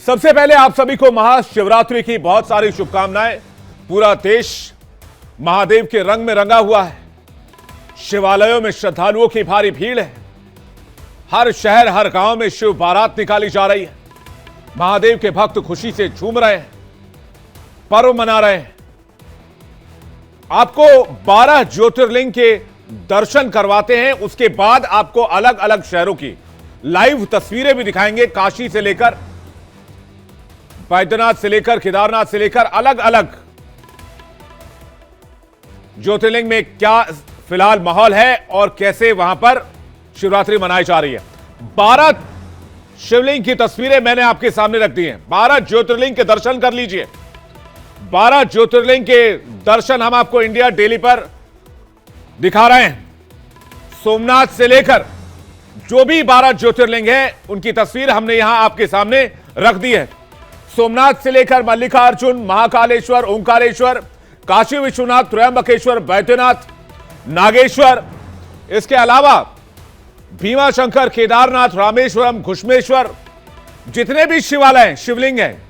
सबसे पहले आप सभी को महाशिवरात्रि की बहुत सारी शुभकामनाएं। पूरा देश महादेव के रंग में रंगा हुआ है। शिवालयों में श्रद्धालुओं की भारी भीड़ है। हर शहर हर गांव में शिव बारात निकाली जा रही है। महादेव के भक्त खुशी से झूम रहे हैं, पर्व मना रहे हैं। आपको 12 ज्योतिर्लिंग के दर्शन करवाते हैं, उसके बाद आपको अलग अलग शहरों की लाइव तस्वीरें भी दिखाएंगे। काशी से लेकर बैद्यनाथ से लेकर केदारनाथ से लेकर अलग अलग ज्योतिर्लिंग में क्या फिलहाल माहौल है और कैसे वहां पर शिवरात्रि मनाई जा रही है। 12 शिवलिंग की तस्वीरें मैंने आपके सामने रख दी हैं। 12 ज्योतिर्लिंग के दर्शन कर लीजिए। 12 ज्योतिर्लिंग के दर्शन हम आपको इंडिया डेली पर दिखा रहे हैं। सोमनाथ से लेकर जो भी 12 ज्योतिर्लिंग हैं उनकी तस्वीर हमने यहां आपके सामने रख दी है। सोमनाथ से लेकर मल्लिकार्जुन, महाकालेश्वर, ओंकारेश्वर, काशी विश्वनाथ, त्रयंबकेश्वर, बैद्यनाथ, नागेश्वर, इसके अलावा भीमा शंकर, केदारनाथ, रामेश्वरम, घुश्मेश्वर, जितने भी शिवालय शिवलिंग हैं,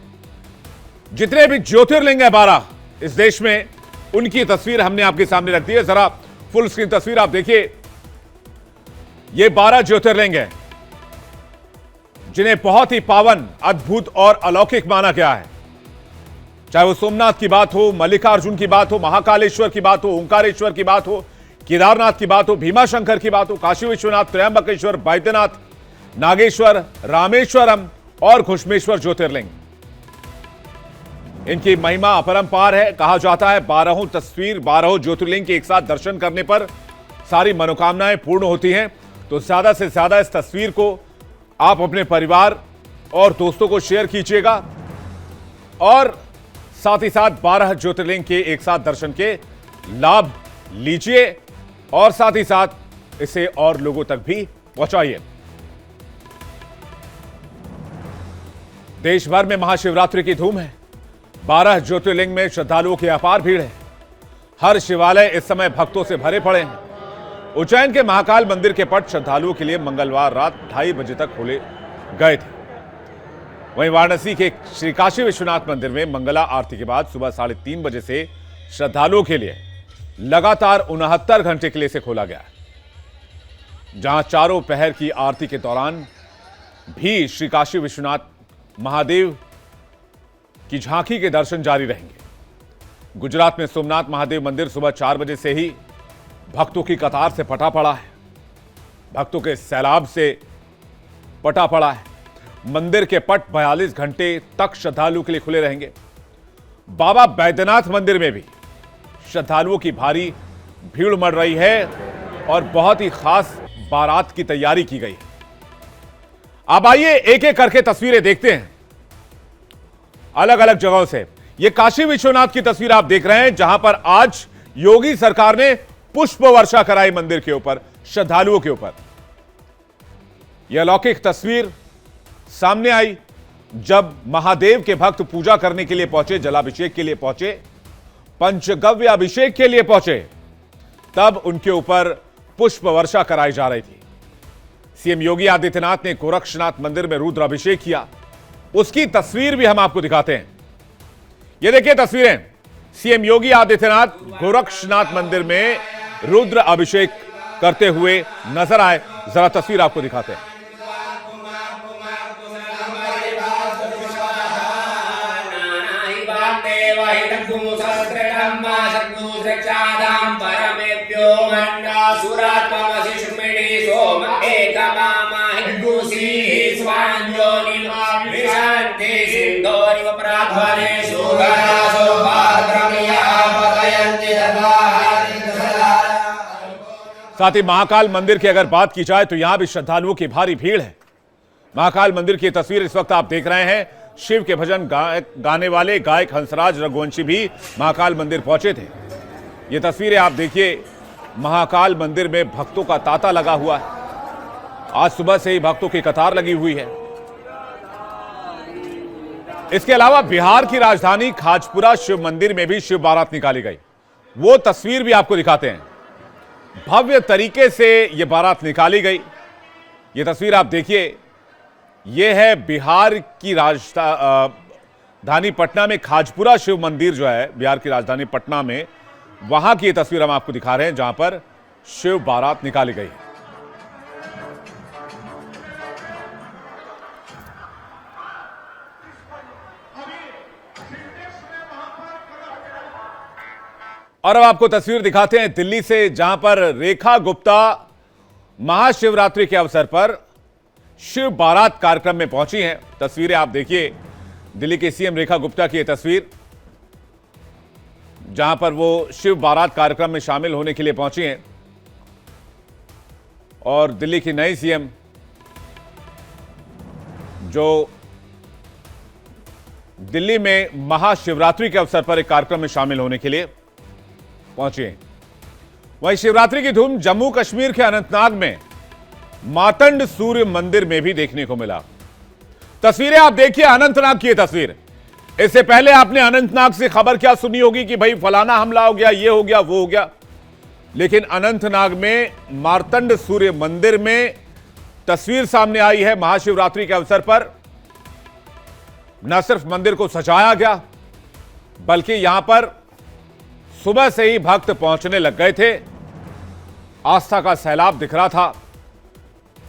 जितने भी ज्योतिर्लिंग है 12 इस देश में, उनकी तस्वीर हमने आपके सामने रख दी है। जरा फुल स्क्रीन तस्वीर आप देखिए। ये 12 ज्योतिर्लिंग है जिन्हें बहुत ही पावन, अद्भुत और अलौकिक माना गया है। चाहे वो सोमनाथ की बात हो, मल्लिकार्जुन की बात हो, महाकालेश्वर की बात हो, ओंकारेश्वर की बात हो, केदारनाथ की बात हो, भीमा शंकर की बात हो, काशी विश्वनाथ, त्रयंबकेश्वर, बैद्यनाथ, नागेश्वर, रामेश्वरम और घुश्मेश्वर ज्योतिर्लिंग। इनकी महिमा अपरंपार है। कहा जाता है 12 तस्वीर, 12 ज्योतिर्लिंग के एक साथ दर्शन करने पर सारी मनोकामनाएं पूर्ण होती हैं। तो ज्यादा से ज्यादा इस तस्वीर को आप अपने परिवार और दोस्तों को शेयर कीजिएगा और साथ ही साथ 12 ज्योतिर्लिंग के एक साथ दर्शन के लाभ लीजिए और साथ ही साथ इसे और लोगों तक भी पहुंचाइए। देश भर में महाशिवरात्रि की धूम है। 12 ज्योतिर्लिंग में श्रद्धालुओं की अपार भीड़ है। हर शिवालय इस समय भक्तों से भरे पड़े हैं। उज्जैन के महाकाल मंदिर के पट श्रद्धालुओं के लिए मंगलवार रात 2:30 बजे तक खोले गए थे। वहीं वाराणसी के श्री काशी विश्वनाथ मंदिर में मंगला आरती के बाद सुबह 3:30 बजे से श्रद्धालुओं के लिए लगातार 69 घंटे के लिए इसे खोला गया, जहां चारों पहर की आरती के दौरान भी श्री काशी विश्वनाथ महादेव की झांकी के दर्शन जारी रहेंगे। गुजरात में सोमनाथ महादेव मंदिर सुबह 4 बजे से ही भक्तों की कतार से पटा पड़ा है। भक्तों के सैलाब से पटा पड़ा है। मंदिर के पट 42 घंटे तक श्रद्धालुओं के लिए खुले रहेंगे। बाबा बैद्यनाथ मंदिर में भी श्रद्धालुओं की भारी भीड़ उमड़ रही है और बहुत ही खास बारात की तैयारी की गई है। अब आइए एक एक करके तस्वीरें देखते हैं अलग अलग जगहों से। यह काशी विश्वनाथ की तस्वीर आप देख रहे हैं, जहां पर आज योगी सरकार ने पुष्प वर्षा कराई मंदिर के ऊपर, श्रद्धालुओं के ऊपर। यह अलौकिक तस्वीर सामने आई जब महादेव के भक्त पूजा करने के लिए पहुंचे, जलाभिषेक के लिए पहुंचे, पंचगव्य अभिषेक के लिए पहुंचे, तब उनके ऊपर पुष्प वर्षा कराई जा रही थी। सीएम योगी आदित्यनाथ ने गोरक्षनाथ मंदिर में रुद्र अभिषेक किया। उसकी तस्वीर भी हम आपको दिखाते हैं। यह देखिए तस्वीरें, सीएम योगी आदित्यनाथ गोरक्षनाथ मंदिर में रुद्र अभिषेक करते हुए नजर आए। जरा तस्वीर आपको दिखाते हैं। साथ ही महाकाल मंदिर की अगर बात की जाए तो यहां भी श्रद्धालुओं की भारी भीड़ है। महाकाल मंदिर की तस्वीर इस वक्त आप देख रहे हैं। शिव के भजन गाने वाले गायक हंसराज रघुवंशी भी महाकाल मंदिर पहुंचे थे। ये तस्वीरें आप देखिए। महाकाल मंदिर में भक्तों का तांता लगा हुआ है। आज सुबह से ही भक्तों की कतार लगी हुई है। इसके अलावा बिहार की राजधानी खाजपुरा शिव मंदिर में भी शिव बारात निकाली गई। वो तस्वीर भी आपको दिखाते हैं। भव्य तरीके से यह बारात निकाली गई। यह तस्वीर आप देखिए। ये है बिहार की राजधानी पटना में खाजपुरा शिव मंदिर जो है बिहार की राजधानी पटना में, वहां की ये तस्वीर हम आपको दिखा रहे हैं जहां पर शिव बारात निकाली गई है। और अब आपको तस्वीर दिखाते हैं दिल्ली से, जहां पर रेखा गुप्ता महाशिवरात्रि के अवसर पर शिव बारात कार्यक्रम में पहुंची हैं। तस्वीरें आप देखिए, दिल्ली के सीएम रेखा गुप्ता की यह तस्वीर, जहां पर वो शिव बारात कार्यक्रम में शामिल होने के लिए पहुंची हैं। और दिल्ली की नई सीएम जो दिल्ली में महाशिवरात्रि के अवसर पर एक कार्यक्रम में शामिल होने के लिए पहुंचे हैं। वहीं शिवरात्रि की धूम जम्मू कश्मीर के अनंतनाग में मातंड सूर्य मंदिर में भी देखने को मिला। तस्वीरें आप देखिए, अनंतनाग की तस्वीर। इससे पहले आपने अनंतनाग से खबर क्या सुनी होगी कि भाई फलाना हमला हो गया, ये हो गया, वो हो गया, लेकिन अनंतनाग में मार्तंड सूर्य मंदिर में तस्वीर सामने आई है। महाशिवरात्रि के अवसर पर न सिर्फ मंदिर को सजाया गया, बल्कि यहां पर सुबह से ही भक्त पहुंचने लग गए थे। आस्था का सैलाब दिख रहा था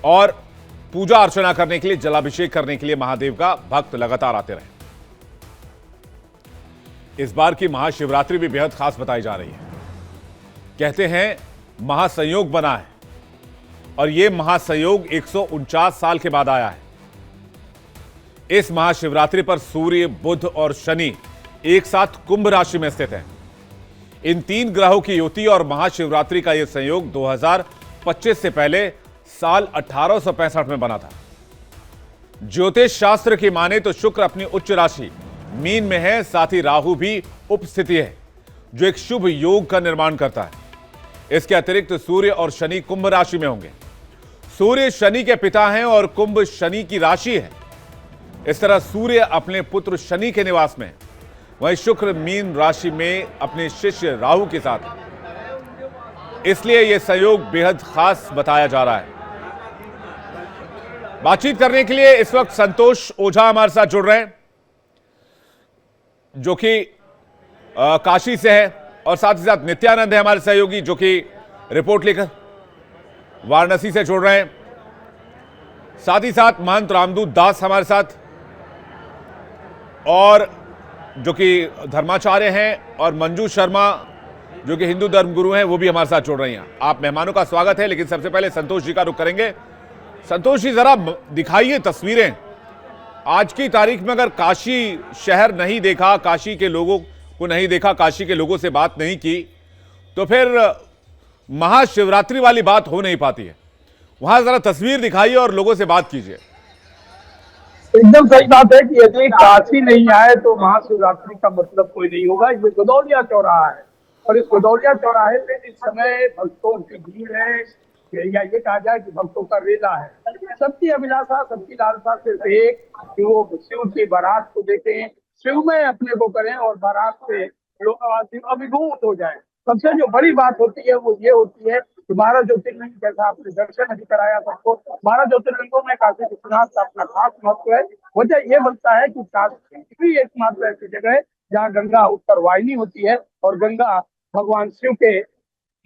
और पूजा अर्चना करने के लिए, जलाभिषेक करने के लिए महादेव का भक्त लगातार आते रहे। इस बार की महाशिवरात्रि भी बेहद खास बताई जा रही है। कहते हैं महासंयोग बना है और यह महासंयोग 149 साल के बाद आया है। इस महाशिवरात्रि पर सूर्य, बुध और शनि एक साथ कुंभ राशि में स्थित हैं। इन तीन ग्रहों की युति और महाशिवरात्रि का यह संयोग 2025 से पहले साल 1865 में बना था। ज्योतिष शास्त्र की माने तो शुक्र अपनी उच्च राशि मीन में है, साथ ही राहु भी उपस्थिति है जो एक शुभ योग का निर्माण करता है। इसके अतिरिक्त सूर्य और शनि कुंभ राशि में होंगे। सूर्य शनि के पिता हैं और कुंभ शनि की राशि है। इस तरह सूर्य अपने पुत्र शनि के निवास में, वहीं शुक्र मीन राशि में अपने शिष्य राहु के साथ है। इसलिए यह संयोग बेहद खास बताया जा रहा है। बातचीत करने के लिए इस वक्त संतोष ओझा हमारे साथ जुड़ रहे हैं, जो कि काशी से है, और साथ ही साथ नित्यानंद है हमारे सहयोगी, जो कि रिपोर्ट लेकर वाराणसी से जुड़ रहे हैं। साथ ही साथ महंत रामदूत दास हमारे साथ, और जो कि धर्माचार्य हैं, और मंजू शर्मा जो कि हिंदू धर्म गुरु हैं, वो भी हमारे साथ जुड़ रही हैं। आप मेहमानों का स्वागत है, लेकिन सबसे पहले संतोष जी का रुख करेंगे। संतोष जी, जरा दिखाइए तस्वीरें। आज की तारीख में अगर काशी शहर नहीं देखा, काशी के लोगों को नहीं देखा, काशी के लोगों से बात नहीं की, तो फिर महाशिवरात्रि वाली बात हो नहीं पाती है। वहां जरा तस्वीर दिखाइए और लोगों से बात कीजिए। एकदम सही बात है कि यदि काशी नहीं आए तो महाशिवरात्रि का मतलब कोई नहीं होगा। ये गदौलिया चौराहा है और इस गदौलिया चौराहे पे इस समय भक्तों की भीड़ है, या ये कहा जाए कि भक्तों का रेला है। सबकी अभिलाषा, सबकी लालसा सिर्फ एक कि वो शिव की बारात को देखें, शिव में अपने को करें और बारात से लोग अभिभूत हो जाए। सबसे जो बड़ी बात होती है वो ये होती है कि 12 ज्योतिर्लिंग, जैसा आपने दर्शन अभी कराया सबको, 12 ज्योतिर्लिंगों में काशी विश्वनाथ का अपना खास महत्व है। वजह ये बनता है कि काशी भी एकमात्र ऐसी जगह है जहाँ गंगा उत्तरवाहिनी होती है और गंगा भगवान शिव के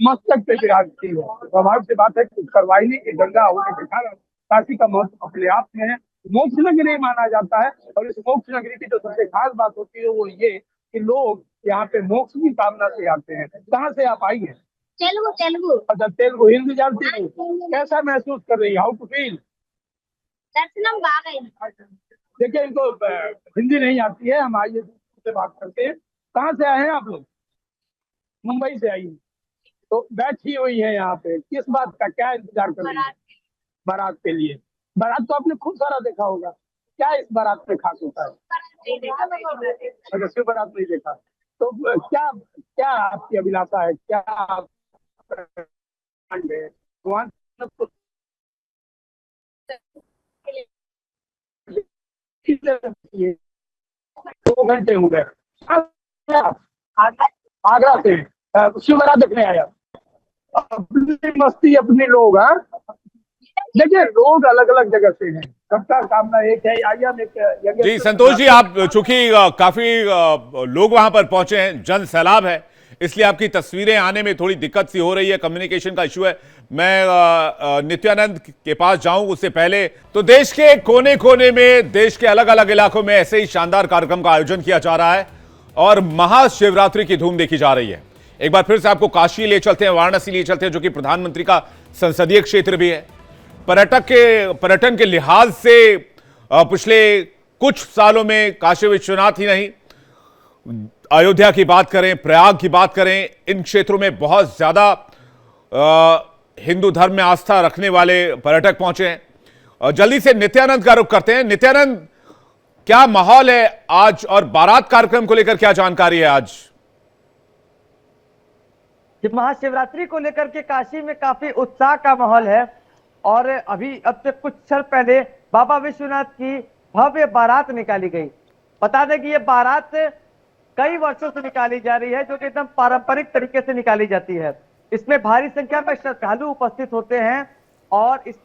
मस्तक पे विराजती है। स्वाभाविक सी बात है कि उत्तरवाहिनी की गंगा होने के कारण काशी का महत्व अपने आप में है। मोक्ष नगरी माना जाता है और इस मोक्ष नगरी की जो सबसे खास बात होती है वो ये कि लोग यहाँ पे मोक्ष की कामना से आते हैं। कहाँ से आप आई हैं? तेलुगु। अच्छा, तेलुगु। हिंदी जानती हूँ। कैसा महसूस कर रही है? How to feel? दर्शनम बागा। देखिए, इनको हिंदी नहीं आती है, हम आइए से बात करते हैं। कहाँ से आए हैं आप लोग? मुंबई से आई, तो बैठी हुई है यहाँ पे। किस बात का क्या इंतजार कर रही है? बारात के लिए। बारात तो आपने खूब सारा देखा होगा, क्या इस बारात में खास होता है? अच्छा, शिव बारात नहीं देखा, तो क्या क्या आपकी अभिलाषा है, क्या भगवान 2 घंटे हो गए आगरा से शिव बारात देखने आया। अपनी मस्ती अपने लोग। देखिए लोग अलग अलग जगह से हैं, सबका कामना एक है। आइए हम एक यज्ञ जी संतोष जी, आप चूंकि काफी लोग वहां पर पहुंचे हैं, जन सैलाब है, इसलिए आपकी तस्वीरें आने में थोड़ी दिक्कत सी हो रही है, कम्युनिकेशन का इशू है। मैं नित्यानंद के पास जाऊं उससे पहले तो देश के कोने कोने में, देश के अलग अलग इलाकों में ऐसे ही शानदार कार्यक्रम का आयोजन किया जा रहा है और महाशिवरात्रि की धूम देखी जा रही है। एक बार फिर से आपको काशी ले चलते हैं, वाराणसी ले चलते हैं, जो कि प्रधानमंत्री का संसदीय क्षेत्र भी है। पर्यटन के लिहाज से पिछले कुछ सालों में काशी विश्वनाथ ही नहीं, अयोध्या की बात करें, प्रयाग की बात करें, इन क्षेत्रों में बहुत ज्यादा हिंदू धर्म में आस्था रखने वाले पर्यटक पहुंचे हैं। और जल्दी से नित्यानंद का रुख करते हैं। नित्यानंद, क्या माहौल है आज और बारात कार्यक्रम को लेकर क्या जानकारी है आज? महाशिवरात्रि को लेकर के काशी में काफी उत्साह का माहौल है और अभी अब से कुछ क्षण पहले बाबा विश्वनाथ की भव्य बारात निकाली गई। बता दें कि ये बारात कई वर्षों से निकाली जा रही है, जो कि एकदम पारंपरिक तरीके से निकाली जाती है। इसमें भारी संख्या में श्रद्धालु उपस्थित होते हैं और इस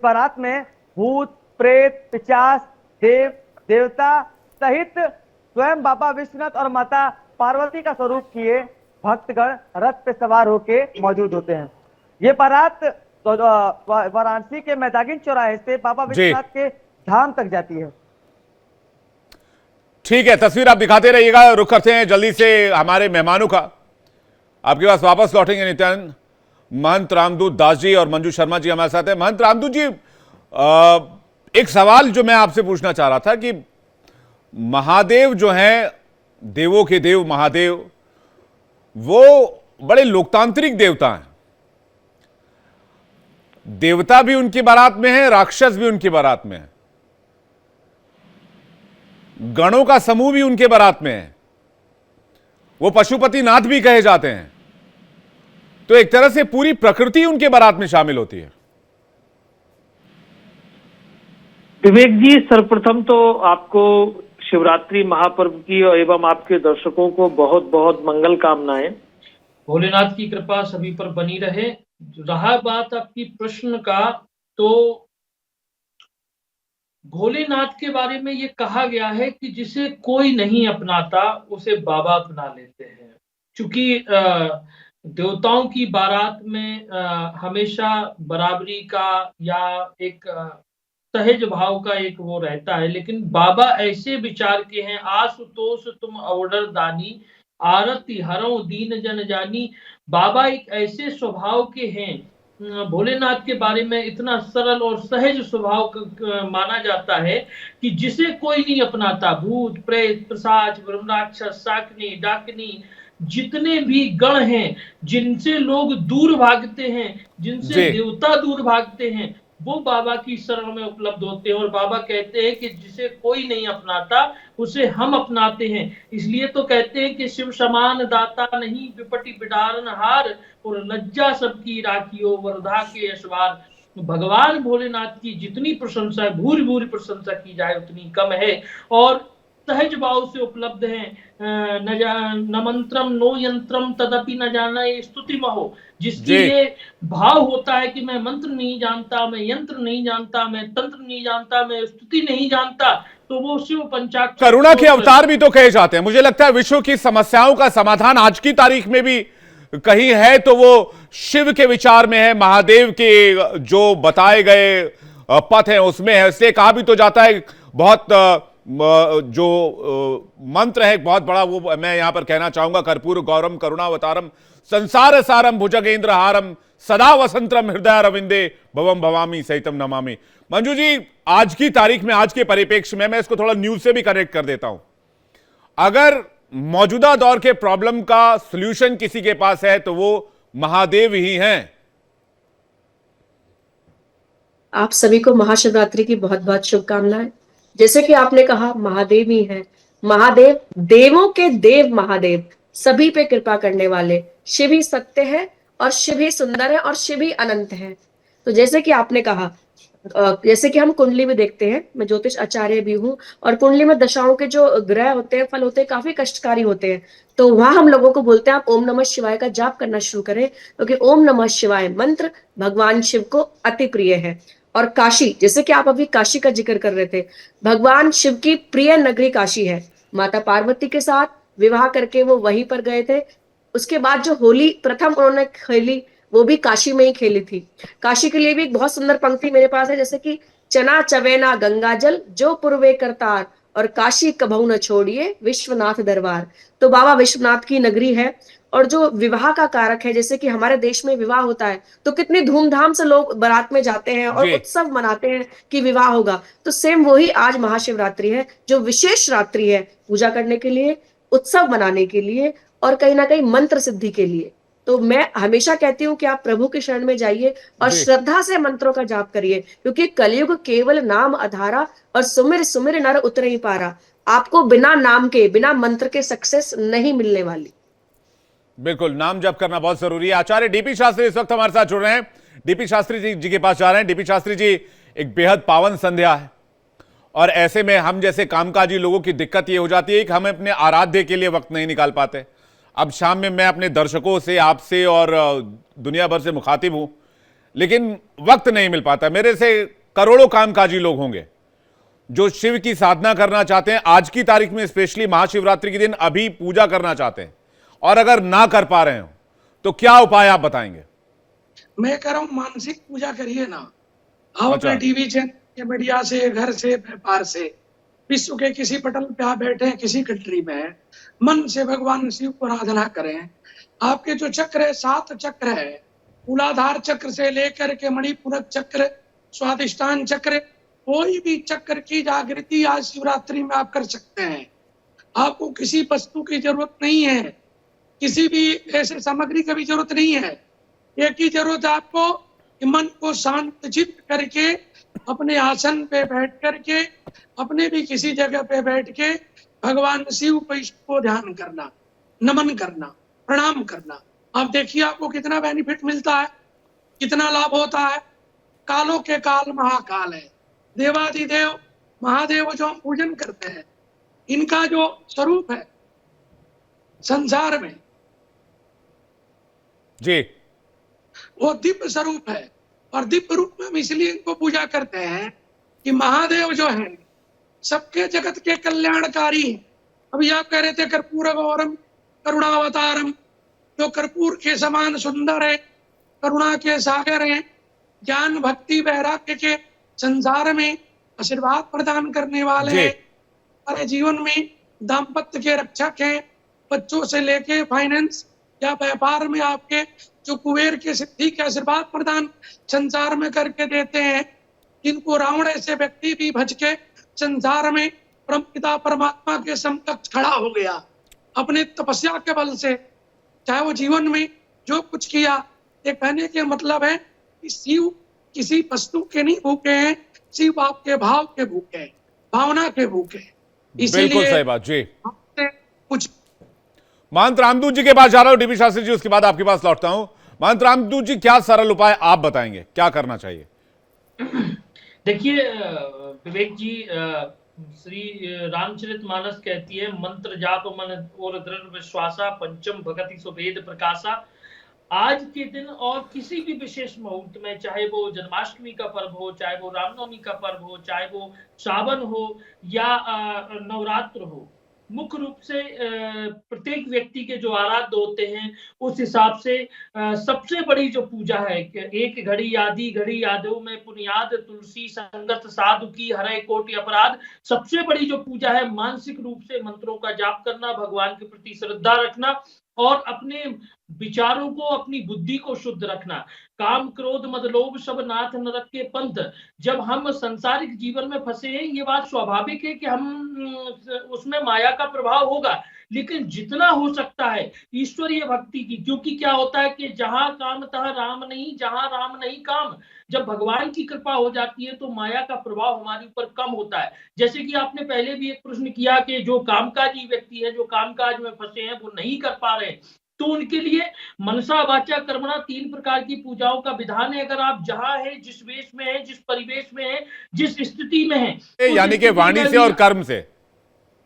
बारात में भूत, प्रेत, पिशाच, देव देवता सहित स्वयं बाबा विश्वनाथ और माता पार्वती का स्वरूप किए भक्तगण रथ पे सवार होके मौजूद होते हैं। ये बारात वाराणसी के मैदागिन चौराहे से बाबा विश्वनाथ के धाम तक जाती है। ठीक है, तस्वीर आप दिखाते रहिएगा। रुक करते हैं जल्दी से हमारे मेहमानों का, आपके पास वापस लौटेंगे नित्यानंद। महंत रामदूत दास जी और मंजू शर्मा जी हमारे साथ हैं। महंत रामदूत जी, एक सवाल जो मैं आपसे पूछना चाह रहा था कि महादेव जो हैं, देवों के देव महादेव, वो बड़े लोकतांत्रिक देवता हैं। देवता भी उनकी बारात में है, राक्षस भी उनकी बारात में है, गणों का समूह भी उनके बारात में है, वो पशुपति नाथ भी कहे जाते हैं। तो एक तरह से पूरी प्रकृति उनके बारात में शामिल होती है। विवेक जी, सर्वप्रथम तो आपको शिवरात्रि महापर्व की और एवं आपके दर्शकों को बहुत बहुत मंगल कामनाएं। भोलेनाथ की कृपा सभी पर बनी रहे। रहा बात आपकी प्रश्न का, तो भोलेनाथ के बारे में ये कहा गया है कि जिसे कोई नहीं अपनाता उसे बाबा अपना लेते हैं। चूंकि देवताओं की बारात में हमेशा बराबरी का या एक सहज भाव का एक वो रहता है, लेकिन बाबा ऐसे विचार के हैं, आशुतोष तुम अवडर दानी, आरती हरौ दीन जन जानी। बाबा एक ऐसे स्वभाव के हैं, भोलेनाथ के बारे में इतना सरल और सहज स्वभाव माना जाता है कि जिसे कोई नहीं अपनाता, भूत प्रेत पिशाच ब्रह्मराक्षस शाकनी डाकनी जितने भी गण हैं, जिनसे लोग दूर भागते हैं, जिनसे देवता दूर भागते हैं, वो बाबा की शरण में उपलब्ध होते हैं। और बाबा कहते हैं कि जिसे कोई नहीं अपनाता उसे हम अपनाते हैं। इसलिए तो कहते हैं कि शिव समान दाता नहीं, विपटी बिडारन हार, और लज्जा सबकी राखियो वरधा के यशवार। भगवान भोलेनाथ की जितनी प्रशंसा है, भूरी भूरी प्रशंसा की जाए उतनी कम है, और सहज भाव से उपलब्ध है। न मंत्रम नो यंत्रम तदपि न जाना, ये स्तुति महो, जिसकी ये भाव होता है कि मैं मंत्र नहीं जानता, मैं यंत्र नहीं जानता, मैं तंत्र नहीं जानता, मैं स्तुति नहीं जानता, तो वो शिव पंचाक्षर करुणा के अवतार भी तो कहे जाते हैं। मुझे लगता है विश्व की समस्याओं का समाधान आज की तारीख में भी कहीं है तो वो शिव के विचार में है, महादेव के जो बताए गए पथ है उसमें है। इसलिए कहा भी तो जाता है, बहुत जो मंत्र है बहुत बड़ा, वो मैं यहां पर कहना चाहूंगा, कर्पूर गौरम करुणावतारम संसार सारम भुजगेंद्र हारम सदा वसंतरम हृदय रविंदे भवम भवामी सहितम नमामि। मंजू जी, आज की तारीख में, आज के परिप्रेक्ष्य में, मैं इसको थोड़ा न्यूज से भी कनेक्ट कर देता हूं। अगर मौजूदा दौर के प्रॉब्लम का सॉल्यूशन किसी के पास है तो वो महादेव ही हैं। आप सभी को महाशिवरात्रि की बहुत बहुत शुभकामनाएं। जैसे कि आपने कहा, महादेव ही हैं। महादेव, देवों के देव महादेव, सभी पे कृपा करने वाले, शिव ही सत्य है और शिव ही सुंदर है और शिव ही अनंत है। तो जैसे कि आपने कहा, जैसे कि हम कुंडली में देखते हैं, मैं ज्योतिष आचार्य भी हूँ, और कुंडली में दशाओं के जो ग्रह होते हैं, फल होते हैं, काफी कष्टकारी होते हैं। तो वहां हम लोगों को बोलते हैं आप ओम नमः शिवाय का जाप करना शुरू करें, क्योंकि ओम नमः शिवाय मंत्र भगवान शिव को अति प्रिय है। और काशी, जैसे कि आप अभी काशी का जिक्र कर रहे थे, भगवान शिव की प्रिय नगरी काशी है। माता पार्वती के साथ विवाह करके वो वहीं पर गए थे। उसके बाद जो होली प्रथम उन्होंने खेली वो भी काशी में ही खेली थी। काशी के लिए भी एक बहुत सुंदर पंक्ति मेरे पास है, जैसे कि चना चवेना गंगा जल जो पूर्वे करतार और काशी कभू न छोड़िए विश्वनाथ दरबार। तो बाबा विश्वनाथ की नगरी है। और जो विवाह का कारक है, जैसे कि हमारे देश में विवाह होता है तो कितनी धूमधाम से लोग बारात में जाते हैं और जी। उत्सव मनाते हैं कि विवाह होगा। तो सेम वही आज महाशिवरात्रि है, जो विशेष रात्रि है पूजा करने के लिए, उत्सव मनाने के लिए और कहीं ना कहीं मंत्र सिद्धि के लिए। तो मैं हमेशा कहती हूँ कि आप प्रभु के शरण में जाइए और जी। श्रद्धा से मंत्रों का जाप करिए, क्योंकि कलयुग केवल नाम आधारा और सुमिर सुमिर नर उतर ही पारा। आपको बिना नाम के, बिना मंत्र के सक्सेस नहीं मिलने वाली। बिल्कुल, नाम जप करना बहुत जरूरी है। आचार्य डीपी शास्त्री इस वक्त हमारे साथ जुड़ रहे हैं। डीपी शास्त्री जी के पास जा रहे हैं। डीपी शास्त्री जी, एक बेहद पावन संध्या है और ऐसे में हम जैसे कामकाजी लोगों की दिक्कत ये हो जाती है कि हम अपने आराध्य के लिए वक्त नहीं निकाल पाते। अब शाम में मैं अपने दर्शकों से, आपसे और दुनिया भर से मुखातिब हूं, लेकिन वक्त नहीं मिल पाता। मेरे से करोड़ों कामकाजी लोग होंगे जो शिव की साधना करना चाहते हैं, आज की तारीख में स्पेशली महाशिवरात्रि के दिन अभी पूजा करना चाहते हैं, और अगर ना कर पा रहे हो तो क्या उपाय आप बताएंगे? मैं कह रहा हूँ मानसिक पूजा करिए ना। आप अच्छा। अपने टीवी चैनल, मीडिया से, घर से, व्यापार से, विश्व के किसी पटल पे आप बैठे हैं, किसी कंट्री में हैं, मन से भगवान शिव को आराधना करें। आपके जो चक्र है, 7 चक्र है, मूलाधार चक्र से लेकर के मणिपूरक चक्र, स्वादिष्ठान चक्र, कोई भी चक्र की जागृति आज शिवरात्रि में आप कर सकते हैं। आपको किसी वस्तु की जरूरत नहीं है, किसी भी ऐसे सामग्री की भी जरूरत नहीं है। एक ही जरूरत है आपको कि मन को शांत चित्त करके अपने आसन पे बैठ करके, अपने भी किसी जगह पे बैठ के भगवान शिव को ध्यान करना, नमन करना, प्रणाम करना। आप देखिए आपको कितना बेनिफिट मिलता है, कितना लाभ होता है। कालों के काल महाकाल है। देवादिदेव महादेव जो हम पूजन करते हैं, इनका जो स्वरूप है संसार में, जी, वो दिव्य स्वरूप है। और दिव्य रूप में हम इसलिए इनको पूजा करते हैं कि महादेव जो है सबके जगत के कल्याणकारी हैं। अभी आप कह रहे थे कर्पूर गौरम करुणावतारम, जो कर्पूर के समान सुंदर है, करुणा के सागर हैं, ज्ञान भक्ति वैराग्य के संसार में आशीर्वाद प्रदान करने वाले जी। हैं, हमारे जीवन में दाम्पत्य के रक्षक हैं, बच्चों से लेके फाइनेंस या व्यापार में आपके जो कुबेर के सिद्धि के आशीर्वाद प्रदान संसार में करके देते हैं। जिनको रावण ऐसे व्यक्ति भी भज के संसार में परमपिता परमात्मा के समकक्ष खड़ा हो गया अपने तपस्या के बल से, चाहे वो जीवन में जो कुछ किया। ये कहने के मतलब है कि शिव किसी वस्तु के नहीं भूखे हैं, शिव आपके भाव के भूखे हैं, भावना के भूखे हैं। बिल्कुल सही बात जी। कुछ महंत रामदूत जी के पास जा रहा हूं डीपी शास्त्री जी, उसके बाद आपके पास लौटता हूं। महंत रामदूत जी, क्या सरल उपाय आप बताएंगे, क्या करना चाहिए? देखिए विवेक जी, श्री रामचरितमानस कहती है, मंत्र जाप मन और दृढ़ विश्वासा, पंचम भगति सुभेद प्रकाशा। आज के दिन और किसी भी विशेष मुहूर्त में, चाहे वो जन्माष्टमी का पर्व हो, चाहे वो रामनवमी का पर्व हो, चाहे वो सावन हो या नवरात्र हो, मुख्य रूप से प्रत्येक व्यक्ति के जो आराध्य होते हैं उस हिसाब से सबसे बड़ी जो पूजा है, एक घड़ी आदि घड़ी यादों में पुनियाद, तुलसी संगत साधु की हरे कोटि अपराध। सबसे बड़ी जो पूजा है, मानसिक रूप से मंत्रों का जाप करना, भगवान के प्रति श्रद्धा रखना और अपने विचारों को, अपनी बुद्धि को शुद्ध रखना। काम क्रोध मद लोभ सब नाथ नरक के पंथ। जब हम संसारिक जीवन में फंसे हैं, ये बात स्वाभाविक है कि हम उसमें माया का प्रभाव होगा, लेकिन जितना हो सकता है ईश्वरीय भक्ति की, क्योंकि क्या होता है कि जहां काम तहां राम नहीं, जहां राम नहीं काम। जब भगवान की कृपा हो जाती है तो माया का प्रभाव हमारे ऊपर कम होता है। जैसे कि आपने पहले भी एक प्रश्न किया कि जो कामकाजी व्यक्ति है, जो कामकाज में फंसे हैं, वो नहीं कर पा रहे हैं, तो उनके लिए मनसा वाचा कर्मणा 3 प्रकार की पूजाओं का विधान है। अगर आप जहां है, जिस वेश में है, जिस परिवेश में है, जिस स्थिति में है, यानी कि वाणी से और कर्म से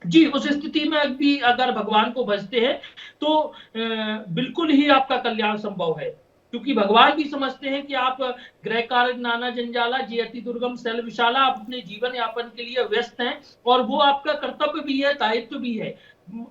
जी, उस स्थिति में भी अगर भगवान को भजते हैं तो बिल्कुल ही आपका कल्याण संभव है। क्योंकि भगवान भी समझते हैं कि आप ग्रह कारक नाना जंजाला जयति दुर्गम शैल विशाला, आप अपने जीवन यापन के लिए व्यस्त हैं और वो आपका कर्तव्य भी है, दायित्व भी है,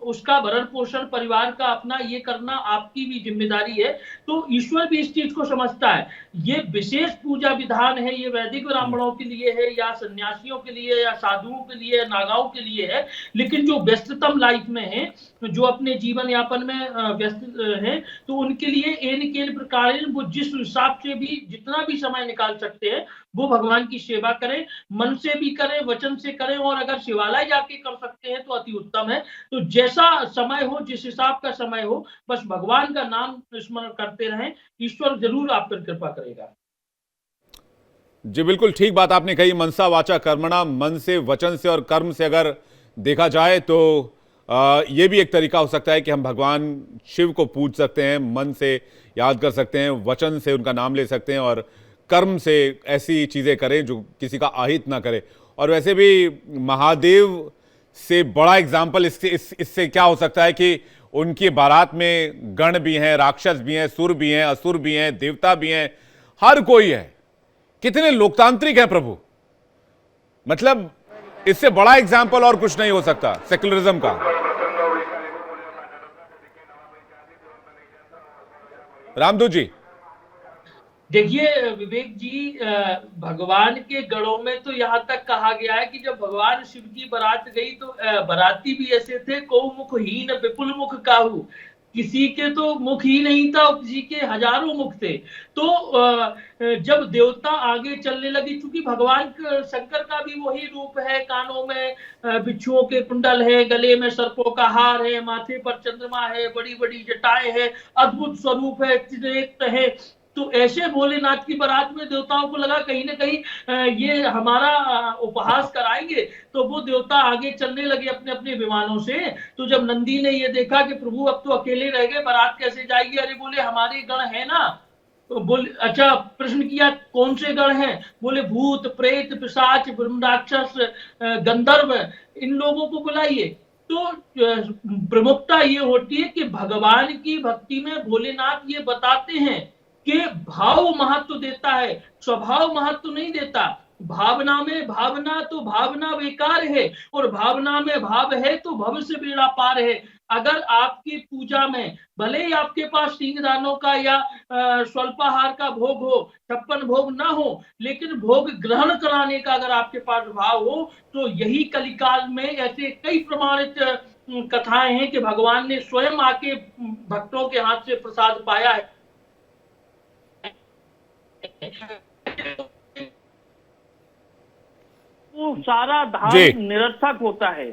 उसका भरण पोषण परिवार का अपना ये करना आपकी भी जिम्मेदारी है। तो ईश्वर भी इस चीज को समझता है। ये विशेष पूजा विधान है, ये वैदिक ब्राह्मणों के लिए है या सन्यासियों के लिए या साधुओं के लिए, नागाओं के लिए है, लेकिन जो व्यस्ततम लाइफ में है, जो अपने जीवन यापन में व्यस्त है, तो उनके लिए एन केन प्रकार वो जिस हिसाब से भी जितना भी समय निकाल सकते हैं वो भगवान की सेवा करें, मन से भी करें, वचन से करें, और अगर शिवालय जाके कर सकते हैं तो अति उत्तम है। तो जैसा समय हो, जिस हिसाब का समय हो, बस भगवान का नाम स्मरण करते रहें, ईश्वर जरूर आप पर कृपा करेगा। जी बिल्कुल ठीक बात आपने कही। मनसा वाचा कर्मणा, मन से, वचन से और कर्म से अगर देखा जाए तो ये भी एक तरीका हो सकता है कि हम भगवान शिव को पूज सकते हैं, मन से याद कर सकते हैं, वचन से उनका नाम ले सकते हैं और कर्म से ऐसी चीज़ें करें जो किसी का आहित ना करे। और वैसे भी महादेव से बड़ा एग्जाम्पल इससे क्या हो सकता है कि उनकी बारात में गण भी हैं, राक्षस भी हैं, सुर भी हैं, असुर भी हैं, देवता भी हैं, हर कोई है। कितने लोकतांत्रिक है प्रभु, मतलब इससे बड़ा एग्जाम्पल और कुछ नहीं हो सकता सेक्युलरिज्म का। रामदूत जी देखिए विवेक जी, भगवान के गणों में तो यहाँ तक कहा गया है कि जब भगवान शिव की बारात गई तो बाराती भी ऐसे थे, को मुखहीन विपुल मुख काहू, किसी के तो मुख ही नहीं था, किसी के हजारों मुख थे। तो जब देवता आगे चलने लगे, चूंकि भगवान शंकर का भी वही रूप है, कानों में बिच्छुओं के कुंडल है, गले में सर्पों का हार है, माथे पर चंद्रमा है, बड़ी बड़ी जटाएं है, अद्भुत स्वरूप है, त्रिनेत्र है। तो ऐसे भोलेनाथ की बारात में देवताओं को लगा कहीं ना कहीं ये हमारा उपहास कराएंगे, तो वो देवता आगे चलने लगे अपने अपने विमानों से। तो जब नंदी ने ये देखा कि प्रभु अब तो अकेले रह गए, बारात कैसे जाएगी, अरे बोले हमारे गण है ना। तो बोले अच्छा, प्रश्न किया कौन से गण हैं, बोले भूत प्रेत पिशाच ब्रह्म राक्षस गंधर्व, इन लोगों को बुलाइए। तो प्रमुखता ये होती है कि भगवान की भक्ति में भोलेनाथ ये बताते हैं कि भाव महत्व देता है, स्वभाव महत्व नहीं देता। भावना में भावना तो भावना बेकार है, और भावना में भाव है तो भविष्य बेड़ा पार है। अगर आपकी पूजा में भले ही आपके पास सिंगदानों का या स्वल्पाहार का भोग हो, 56 भोग ना हो, लेकिन भोग ग्रहण कराने का अगर आपके पास भाव हो, तो यही कलिकाल में ऐसे कई प्रमाणित कथाएं हैं कि भगवान ने स्वयं आके भक्तों के हाथ से प्रसाद पाया है। वो सारा धाम निरर्थक होता है।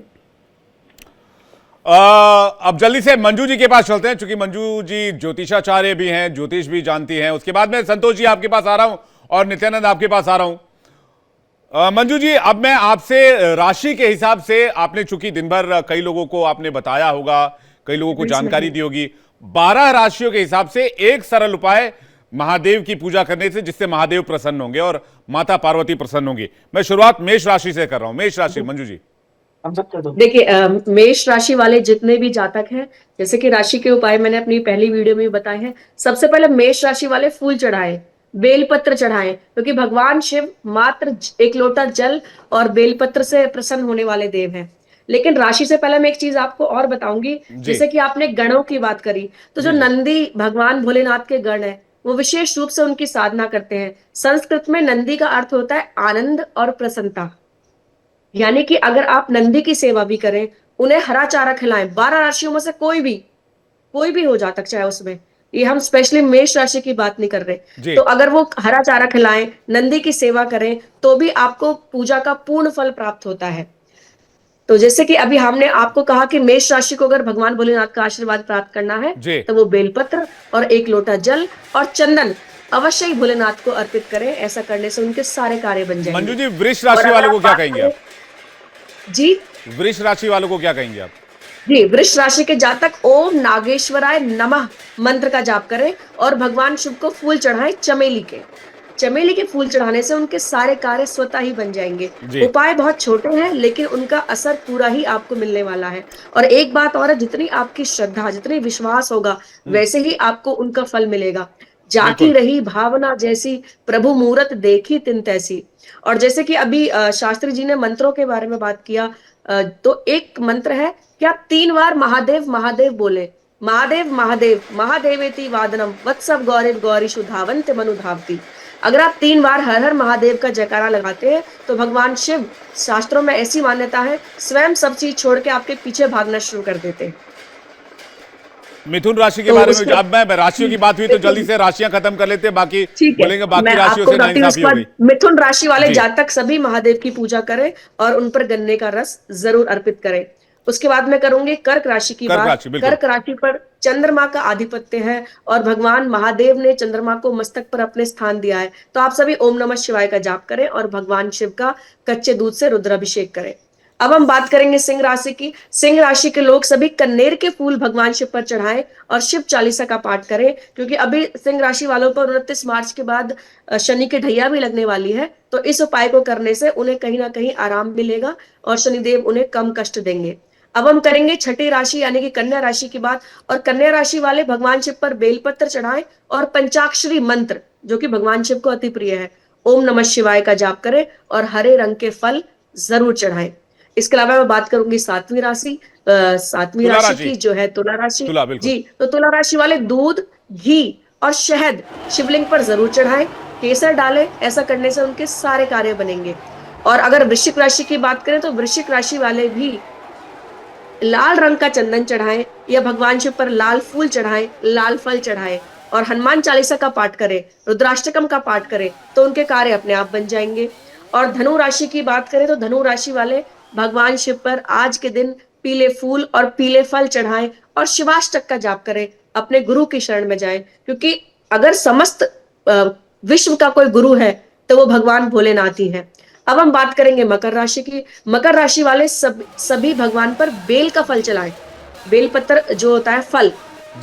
अब जल्दी से मंजू जी के पास चलते हैं, क्योंकि मंजू जी ज्योतिषाचार्य भी हैं, ज्योतिष भी जानती हैं। उसके बाद में संतोष जी आपके पास आ रहा हूं और नित्यानंद आपके पास आ रहा हूं। मंजू जी, अब मैं आपसे राशि के हिसाब से, आपने चूंकि दिन भर कई लोगों को आपने बताया होगा, कई लोगों को जानकारी दी होगी, 12 राशियों के हिसाब से एक सरल उपाय महादेव की पूजा करने से जिससे महादेव प्रसन्न होंगे और माता पार्वती प्रसन्न होंगी। मैं शुरुआत मेष राशि से कर रहा हूं। मेष राशि, मंजू जी। देखिए, मेष राशि वाले जितने भी जातक हैं, जैसे कि राशि के उपाय मैंने अपनी पहली वीडियो में बताए हैं। सबसे पहले मेष राशि वाले फूल चढ़ाएं, बेलपत्र चढ़ाएं, क्योंकि भगवान शिव मात्र एक लोटा जल और बेलपत्र से प्रसन्न होने वाले देव हैं। लेकिन राशि से पहले मैं एक चीज आपको और बताऊंगी, जैसे कि आपने गणों की बात करी, तो जो नंदी भगवान भोलेनाथ के गण है, वो विशेष रूप से उनकी साधना करते हैं। संस्कृत में नंदी का अर्थ होता है आनंद और प्रसन्नता, यानी कि अगर आप नंदी की सेवा भी करें, उन्हें हरा चारा खिलाएं, 12 राशियों में से कोई भी हो जाता चाहे उसमें, ये हम स्पेशली मेष राशि की बात नहीं कर रहे, तो अगर वो हरा चारा खिलाएं, नंदी की सेवा करें, तो भी आपको पूजा का पूर्ण फल प्राप्त होता है। तो जैसे कि अभी हमने आपको कहा कि मेष राशि को अगर भगवान भोलेनाथ का आशीर्वाद प्राप्त करना है, तो वो बेलपत्र और एक लोटा जल और चंदन अवश्य ही भोलेनाथ को अर्पित करें। ऐसा करने से उनके सारे कार्य बन जाएंगे। मंजू जी, वृष राशि वालों को क्या कहेंगे आप? जी, वृष राशि वालों को क्या कहेंगे आप? जी, वृष राशि के जातक ओम नागेश्वराय नमः मंत्र का जाप करें और भगवान शिव को फूल चढ़ाएं। चमेली के फूल चढ़ाने से उनके सारे कार्य स्वतः ही बन जाएंगे। उपाय बहुत छोटे हैं, लेकिन उनका असर पूरा ही आपको मिलने वाला है। और एक बात और है, जितनी आपकी श्रद्धा, जितनी विश्वास होगा, वैसे ही आपको उनका फल मिलेगा। जाकी बिल्कुल। रही भावना जैसी, प्रभु मूरत देखी तिन तैसी। और जैसे कि अभी शास्त्री जी ने मंत्रों के बारे में बात किया, तो एक मंत्र है कि आप 3 बार महादेव महादेव बोले। महादेव महादेव महादेवेति वादनम वत्सव गौरीव गौरीशु धावन्ते मनु धावती। अगर आप 3 बार हर हर महादेव का जयकारा लगाते हैं तो भगवान शिव, शास्त्रों में ऐसी मान्यता है, स्वयं सब चीज छोड़ के आपके पीछे भागना शुरू कर देते हैं। मिथुन राशि के तो बारे में उसके- अब मैं राशियों की बात हुई तो जल्दी से राशियां खत्म कर लेते हैं, बाकी ठीक है, बोलेंगे बाकी मैं राशियों आपको से बताती हूँ। नाइंसाफी उसके हो बाद गई। मिथुन राशि वाले जी। जातक सभी महादेव की पूजा करें और उन पर गन्ने का रस जरूर अर्पित करें। उसके बाद मैं करूंगी कर्क राशि की कर्क बात। राशि, बिल्कुल। कर्क राशि पर चंद्रमा का आधिपत्य है और भगवान महादेव ने चंद्रमा को मस्तक पर अपने स्थान दिया है। तो आप सभी ओम नमः शिवाय का जाप करें और भगवान शिव का कच्चे दूध से रुद्राभिषेक करें। अब हम बात करेंगे सिंह राशि की। सिंह राशि के लोग सभी कन्नेर के फूल भगवान शिव पर चढ़ाएं और शिव चालीसा का पाठ करें, क्योंकि अभी सिंह राशि वालों पर 29 मार्च के बाद शनि की ढैया भी लगने वाली है। तो इस उपाय को करने से उन्हें कहीं ना कहीं आराम मिलेगा और शनिदेव उन्हें कम कष्ट देंगे। अब हम करेंगे छठी राशि यानी कि कन्या राशि की बात। और कन्या राशि वाले भगवान शिव पर बेलपत्र चढ़ाएं और पंचाक्षरी मंत्र, जो कि भगवान शिव को अति प्रिय है, ओम नमः शिवाय का जाप करें और हरे रंग के फल जरूर चढ़ाएं। इसके अलावा मैं बात करूंगी सातवीं राशि, सातवीं तुला राशि राशि। की, जो है तुला राशि। तुला, बिल्कुल। जी, तो तुला राशि वाले दूध, घी और शहद शिवलिंग पर जरूर चढ़ाएं, केसर डालें। ऐसा करने से उनके सारे कार्य बनेंगे। और अगर वृश्चिक राशि की बात करें तो वृश्चिक राशि वाले भी लाल रंग का चंदन चढ़ाएं या भगवान शिव पर लाल फूल चढ़ाएं, लाल फल चढ़ाएं और हनुमान चालीसा का पाठ करें, रुद्राष्टकम का पाठ करें, तो उनके कार्य अपने आप बन जाएंगे। और धनु राशि की बात करें तो धनु राशि वाले भगवान शिव पर आज के दिन पीले फूल और पीले फल चढ़ाएं और शिवाष्टक का जाप करें, अपने गुरु की शरण में जाएं, क्योंकि अगर समस्त विश्व का कोई गुरु है तो वो भगवान भोलेनाथ ही है। अब हम बात करेंगे मकर राशि की। मकर राशि वाले सभी भगवान पर बेल का फल चढ़ाएं। बेल पत्र जो होता है फल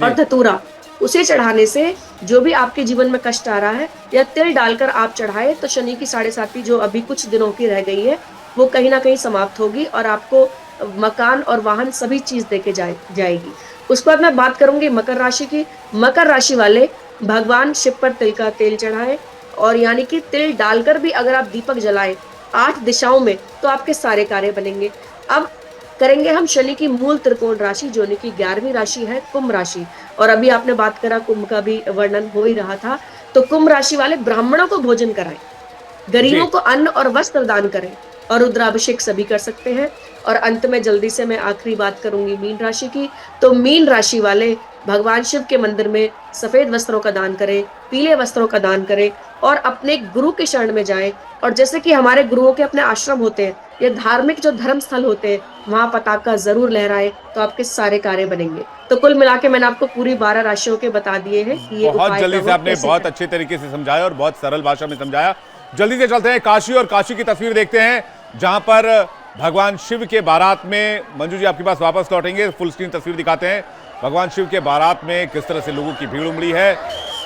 और धतूरा, उसे चढ़ाने से जो भी आपके जीवन में कष्ट आ रहा है या तिल डालकर आप चढ़ाए तो शनि की 7.5 जो अभी कुछ दिनों की रह गई है वो कहीं ना कहीं समाप्त होगी और आपको मकान और वाहन सभी चीज देके जाएगी। उसके बाद मैं बात करूंगी मकर राशि की। मकर राशि वाले भगवान शिव पर तिल का तेल चढ़ाएं और यानी कि तिल डालकर भी अगर आप दीपक जलाएं 8 दिशाओं में तो आपके सारे कार्य बनेंगे। अब करेंगे हम शनि की मूल त्रिकोण राशि, जो कि 11वीं राशि है कुंभ राशि। और अभी आपने बात करा कुंभ का भी वर्णन हो ही रहा था। तो कुंभ राशि वाले ब्राह्मणों को भोजन कराएं, गरीबों को अन्न और वस्त्र दान करें और रुद्राभिषेक सभी कर सकते हैं। और अंत में जल्दी से मैं आखिरी बात करूंगी मीन राशि की। तो मीन राशि वाले भगवान शिव के मंदिर में सफेद वस्त्रों का दान करें, पीले वस्त्रों का दान करें और अपने गुरु के शरण में जाएं। और जैसे कि हमारे गुरुओं के अपने आश्रम होते हैं या धार्मिक जो धर्म स्थल होते हैं, वहां पताका जरूर लहराए तो आपके सारे कार्य बनेंगे। तो कुल मिला के मैंने आपको पूरी 12 राशियों के बता दिए हैं कि ये बहुत उपाय जल्दी कब से और आपने कैसे बहुत करें। अच्छे तरीके से समझाया और बहुत सरल भाषा में समझाया। जल्दी से चलते हैं काशी और काशी की तस्वीर देखते हैं, जहां पर भगवान शिव के बारात में, मंजू जी आपके पास वापस लौटेंगे, फुल स्क्रीन तस्वीर दिखाते हैं। भगवान शिव के बारात में किस तरह से लोगों की भीड़ उमड़ी है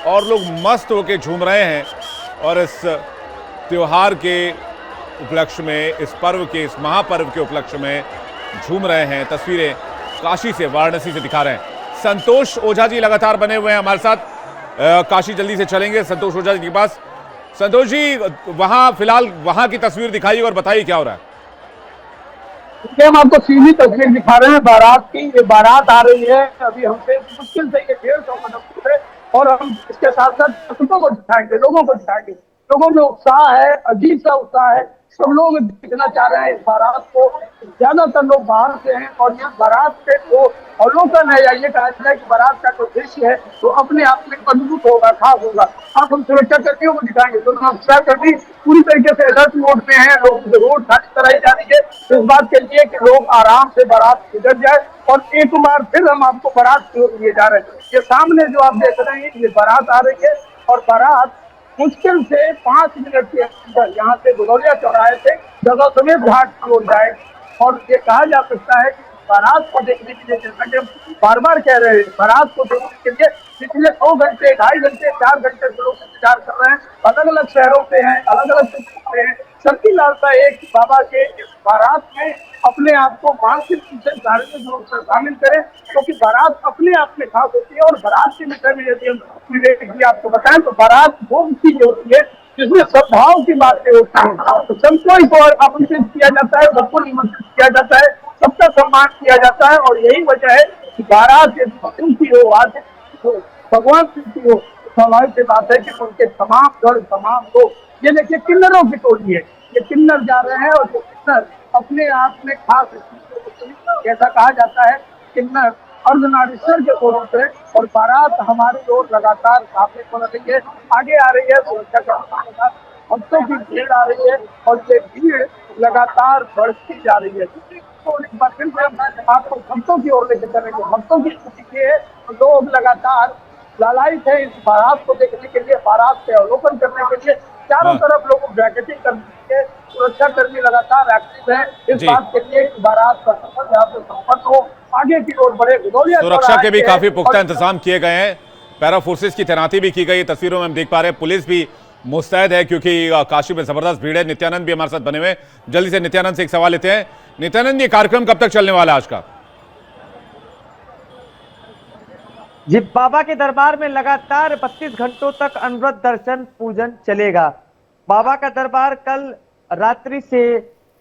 और लोग मस्त होकर झूम रहे हैं और इस त्योहार के उपलक्ष्य में, इस पर्व के, इस महापर्व के उपलक्ष्य में झूम रहे हैं। तस्वीरें काशी से, वाराणसी से दिखा रहे हैं। संतोष ओझा जी लगातार बने हुए हैं हमारे साथ। काशी जल्दी से चलेंगे संतोष ओझा जी के पास। संतोष जी, वहां फिलहाल वहां की तस्वीर दिखाइए और बताइए क्या हो रहा है। हम आपको सीधी तस्वीर दिखा रहे हैं बारात की। ये बारात आ रही है अभी हमसे मुश्किल से ये 150 कदम दूर है और हम इसके साथ साथ भक्तों को दिखाएंगे, लोगों को दिखाएंगे। लोगों में उत्साह है, अजीब सा उत्साह है। सब लोग देखना चाह रहे हैं इस बारात को। ज्यादातर लोग बाहर से हैं और यह बारात पे जो अवलोकन है या ये कहा जाए कि बारात का जो दृश्य है वो अपने आप में अद्भुत होगा, खास होगा। आप हम सुरक्षा कर्मियों को दिखाएंगे तो सुरक्षा कर्मी पूरी तरीके से अलर्ट मोड में है। रोड खाली कराई जा रही है इस बात के लिए कि लोग आराम से बारात गुजर जाए। और एक बार फिर हम आपको बारात की ओर लिए जा रहे हैं। ये सामने जो आप देख रहे हैं ये बारात आ रही है और बारात मुश्किल से 5 मिनट के अंदर यहाँ से गुदौलिया चौराहे से जगह समेत घाट की ओर जाए। और ये कहा जा सकता है कि बारात को देखने के लिए, जैसा कि हम बार बार कह रहे हैं, बारात को देखने के लिए पिछले 2 घंटे, 2.5 घंटे, 4 घंटे से लोग इंतजार कर रहे हैं। अलग अलग शहरों से हैं, अलग अलग से हैं। सबकी लालसा एक बाबा के इस बारात में अपने आप को मानसिक रूप से, शारीरिक रूप से शामिल करें, क्योंकि बारात अपने आप में खास होती है। और बारात के विषय में यदि हम विवेक जी आपको बताएं तो बारात वो चीज होती है जिसमें सद्भाव की बातें होती हैं। तो सबको को आमंत्रित किया जाता है, सबको निमंत्रित किया जाता है, सबका सम्मान किया जाता है। और यही वजह है कि बारात की हो, आज भगवान की हो, स्वाभाविक सी बात है कि उनके तमाम घर, तमाम लोग, ये देखिए किन्नरों की टोली है, ये किन्नर जा रहे हैं। और जो किन्नर अपने आप में खास, ऐसा कहा जाता है किन्नर अर्धनारीश्वर के स्वरूप है। और बारात हमारी ओर लगातार सामने बढ़ रही है, आगे आ रही है, सुरक्षा के साथ भक्तों की भीड़ आ रही है और ये भीड़ लगातार बढ़ती जा रही है। तो एक बार फिर से हम आपको भक्तों की ओर लेकर चलेंगे। भक्तों की स्थिति है, लोग लगातार लालायित है इस बारात को देखने के लिए, बारात के अवलोकन करने के लिए। चारों तरफ लोगों को ब्रैकेटिंग करने के लिए सुरक्षा कर्मी लगातार एक्टिव है इस जी। बात के लिए कि बारात का सफर यहाँ से संपन्न हो, आगे की ओर बढ़े। सुरक्षा के भी काफी पुख्ता इंतजाम किए गए हैं, पैरा फोर्सेस की तैनाती भी की गई। तस्वीरों में हम देख पा रहे हैं पुलिस भी मुस्तैद है, क्योंकि काशी में जबरदस्त भीड़ है। नित्यानंद भी हमारे साथ बने हुए, जल्दी से नित्यानंद से एक सवाल लेते हैं। नित्यानंद, ये कार्यक्रम कब तक चलने वाला है आज का? जी, बाबा के दरबार में लगातार 32 घंटों तक अनवरत दर्शन पूजन चलेगा। बाबा का दरबार कल रात्रि से